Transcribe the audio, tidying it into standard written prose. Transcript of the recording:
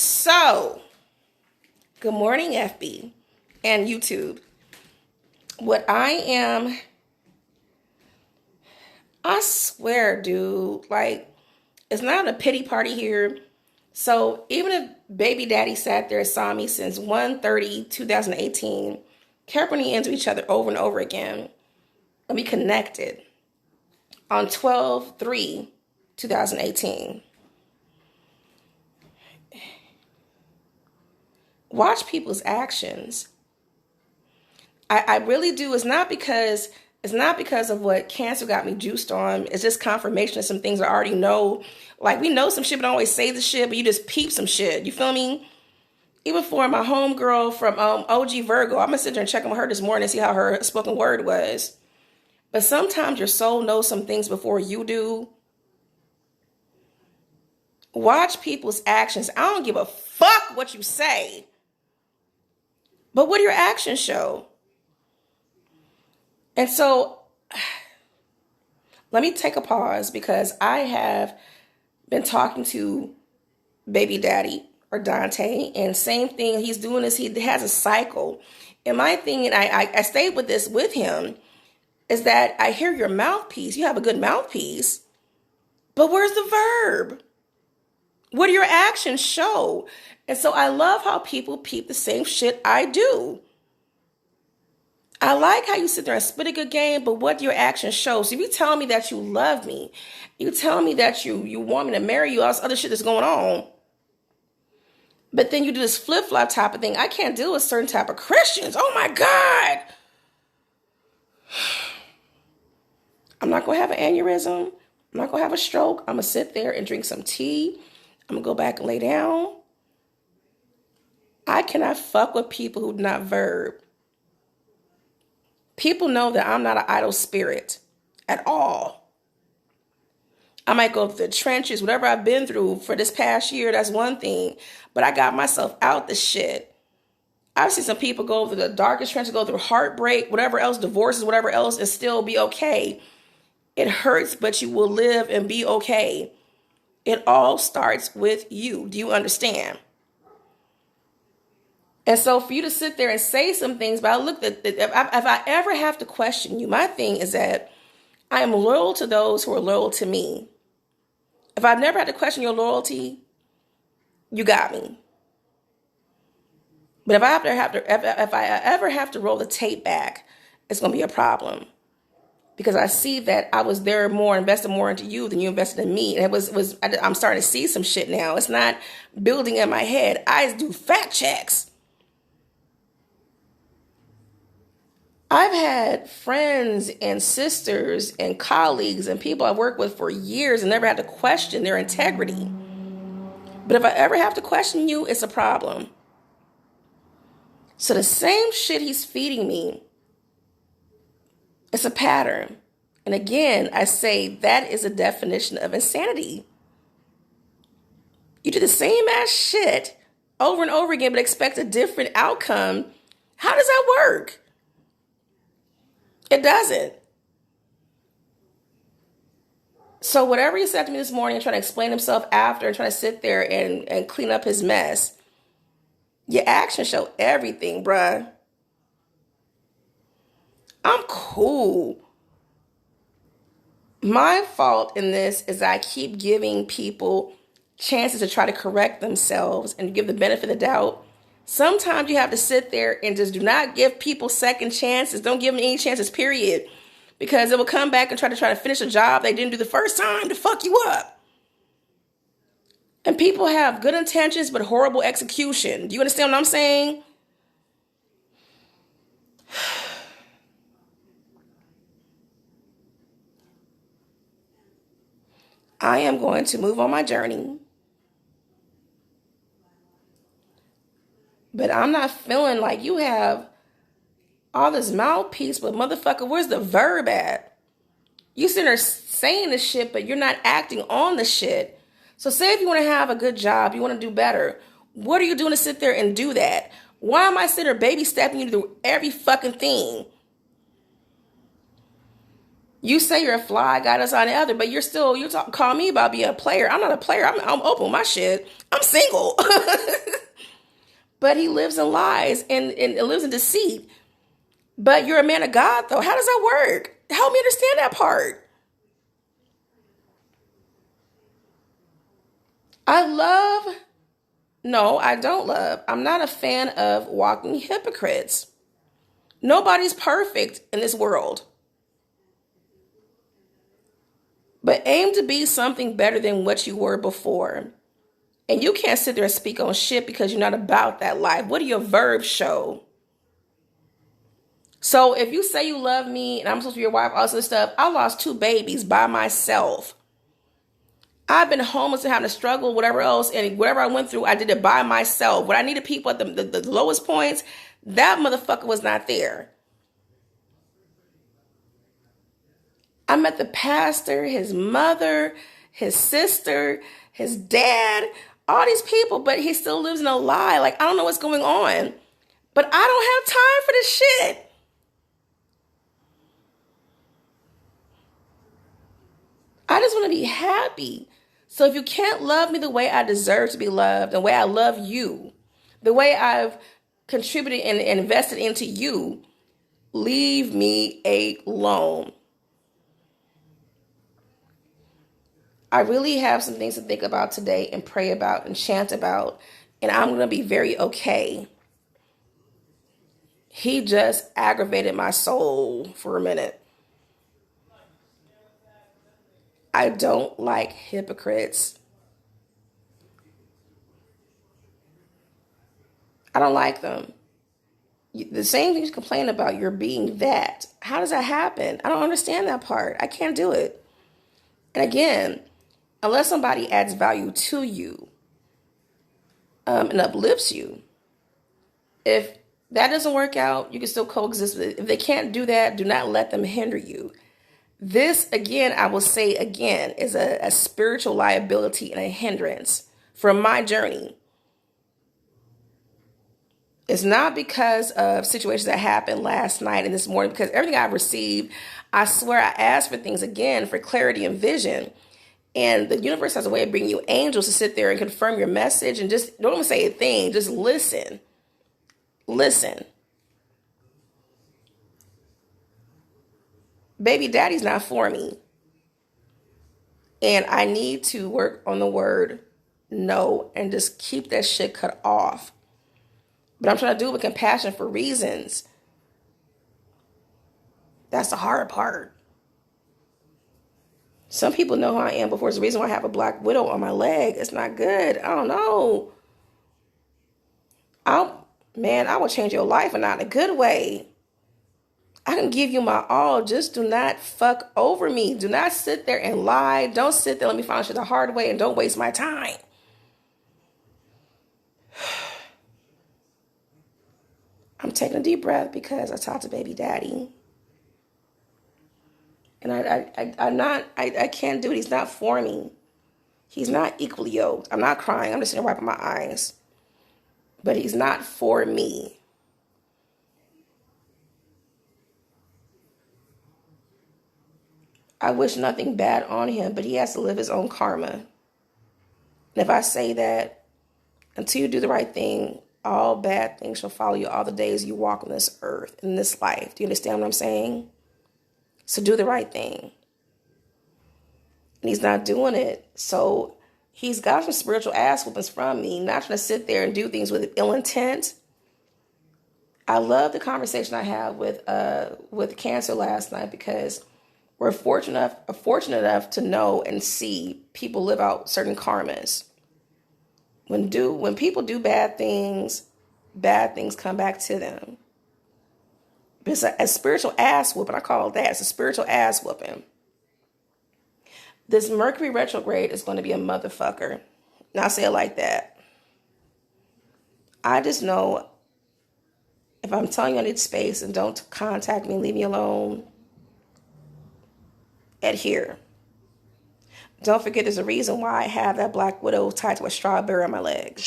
So, good morning, FB and YouTube. I swear, dude, like, it's not a pity party here. So, even if baby daddy sat there and saw me since 1/30/2018, kept running into each other over and over again, and we connected on 12/3/2018. Watch people's actions. I really do. It's not because of what cancer got me juiced on. It's just confirmation of some things I already know. Like, we know some shit, but don't always say the shit, but you just peep some shit. You feel me? Even for my homegirl from OG Virgo, I'm gonna sit there and check on her this morning and see how her spoken word was. But sometimes your soul knows some things before you do. Watch people's actions. I don't give a fuck what you say. But what do your actions show? And so, let me take a pause because I have been talking to baby daddy or Dante, and same thing, he's doing this, he has a cycle. And my thing, and I stayed with this with him, is that I hear your mouthpiece. You have a good mouthpiece, but where's the verb? What do your actions show? And so I love how people peep the same shit I do. I like how you sit there and spit a good game, but what do your actions show? So if you tell me that you love me, you tell me that you want me to marry you, all this other shit that's going on, but then you do this flip-flop type of thing. I can't deal with certain type of Christians. Oh my God. I'm not going to have an aneurysm. I'm not going to have a stroke. I'm going to sit there and drink some tea. I'm going to go back and lay down. I cannot fuck with people who do not verb. People know that I'm not an idle spirit at all. I might go through the trenches, whatever I've been through for this past year, that's one thing. But I got myself out the shit. I've seen some people go through the darkest trenches, go through heartbreak, whatever else, divorces, whatever else, and still be okay. It hurts, but you will live and be okay. It all starts with you. Do you understand? And so for you to sit there and say some things, but I look at if I ever have to question you, my thing is that I am loyal to those who are loyal to me. If I've never had to question your loyalty, you got me. But if I ever have to roll the tape back, it's going to be a problem. Because I see that I was there more, invested more into you than you invested in me. And I'm starting to see some shit now. It's not building in my head. I do fact checks. I've had friends and sisters and colleagues and people I've worked with for years and never had to question their integrity. But if I ever have to question you, it's a problem. So the same shit he's feeding me, it's a pattern. And again, I say that is a definition of insanity. You do the same ass shit over and over again, but expect a different outcome. How does that work? It doesn't. So whatever he said to me this morning and trying to explain himself after and trying to sit there and clean up his mess, your actions show everything, bruh. I'm cool. My fault in this is I keep giving people chances to try to correct themselves and give the benefit of the doubt. Sometimes you have to sit there and just do not give people second chances. Don't give them any chances, period. Because it will come back and try to finish a job they didn't do the first time to fuck you up. And people have good intentions but horrible execution. Do you understand what I'm saying? I am going to move on my journey. But I'm not feeling like you have all this mouthpiece, but motherfucker, where's the verb at? You sitting there saying the shit, but you're not acting on the shit. So say if you want to have a good job, you want to do better. What are you doing to sit there and do that? Why am I sitting there baby stepping you to do every fucking thing? You say you're a fly guy, that's on the other, but you're call me about being a player. I'm not a player. I'm open with my shit. I'm single. But he lives in lies and lives in deceit. But you're a man of God, though. How does that work? Help me understand that part. No, I don't love. I'm not a fan of walking hypocrites. Nobody's perfect in this world. But aim to be something better than what you were before. And you can't sit there and speak on shit because you're not about that life. What do your verbs show? So if you say you love me and I'm supposed to be your wife, all this stuff, I lost 2 babies by myself. I've been homeless and having to struggle, whatever else, and whatever I went through, I did it by myself. When I needed people at the lowest points, that motherfucker was not there. I met the pastor, his mother, his sister, his dad, all these people, but he still lives in a lie. Like, I don't know what's going on, but I don't have time for this shit. I just want to be happy. So if you can't love me the way I deserve to be loved, the way I love you, the way I've contributed and invested into you, leave me alone. I really have some things to think about today and pray about and chant about, and I'm going to be very okay. He just aggravated my soul for a minute. I don't like hypocrites. I don't like them. The same thing you complain about, you're being that. How does that happen? I don't understand that part. I can't do it. And again, unless somebody adds value to you and uplifts you, if that doesn't work out, you can still coexist with it. If they can't do that, do not let them hinder you. This, again, I will say again, is a spiritual liability and a hindrance from my journey. It's not because of situations that happened last night and this morning, because everything I've received, I swear I asked for things again for clarity and vision. And the universe has a way of bringing you angels to sit there and confirm your message, and just don't even say a thing, just listen. Listen. Baby daddy's not for me. And I need to work on the word no and just keep that shit cut off. But I'm trying to do it with compassion for reasons. That's the hard part. Some people know who I am before. It's the reason why I have a black widow on my leg. It's not good. I don't know. I will change your life, and not in a good way. I can give you my all. Just do not fuck over me. Do not sit there and lie. Don't sit there. Let me find shit the hard way, and don't waste my time. I'm taking a deep breath because I talked to baby daddy. And I can't do it. He's not for me. He's not equally yoked. I'm not crying. I'm just sitting wiping my eyes. But he's not for me. I wish nothing bad on him, but he has to live his own karma. And if I say that, until you do the right thing, all bad things shall follow you all the days you walk on this earth, in this life. Do you understand what I'm saying? So do the right thing. And he's not doing it. So he's got some spiritual ass whoopings from me, not trying to sit there and do things with ill intent. I love the conversation I had with Cancer last night, because we're fortunate enough to know and see people live out certain karmas. When people do bad things come back to them. It's a spiritual ass whooping. I call it that. It's a spiritual ass whooping. This Mercury retrograde is going to be a motherfucker. Now I say it like that. I just know if I'm telling you I need space and don't contact me, leave me alone, adhere. Don't forget there's a reason why I have that black widow tied to a strawberry on my leg.